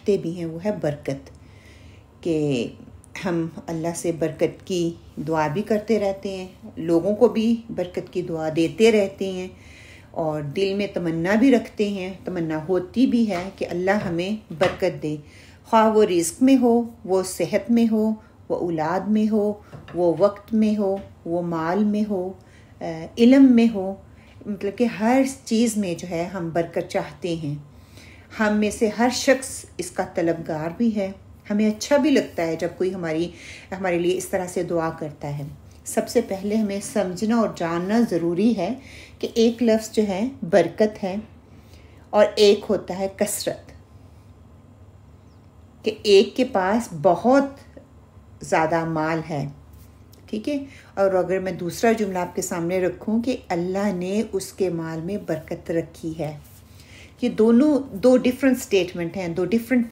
چاہتے بھی ہیں وہ ہے برکت، کہ ہم اللہ سے برکت کی دعا بھی کرتے رہتے ہیں، لوگوں کو بھی برکت کی دعا دیتے رہتے ہیں، اور دل میں تمنا بھی رکھتے ہیں، تمنا ہوتی بھی ہے کہ اللہ ہمیں برکت دے، خواہ وہ رزق میں ہو، وہ صحت میں ہو، وہ اولاد میں ہو، وہ وقت میں ہو، وہ مال میں ہو، علم میں ہو، مطلب کہ ہر چیز میں جو ہے ہم برکت چاہتے ہیں۔ ہم میں سے ہر شخص اس کا طلبگار بھی ہے، ہمیں اچھا بھی لگتا ہے جب کوئی ہمارے لیے اس طرح سے دعا کرتا ہے۔ سب سے پہلے ہمیں سمجھنا اور جاننا ضروری ہے کہ ایک لفظ جو ہے برکت ہے اور ایک ہوتا ہے کثرت، کہ ایک کے پاس بہت زیادہ مال ہے، ٹھیک ہے، اور اگر میں دوسرا جملہ آپ کے سامنے رکھوں کہ اللہ نے اس کے مال میں برکت رکھی ہے، یہ دو ڈیفرنٹ سٹیٹمنٹ ہیں، دو ڈیفرنٹ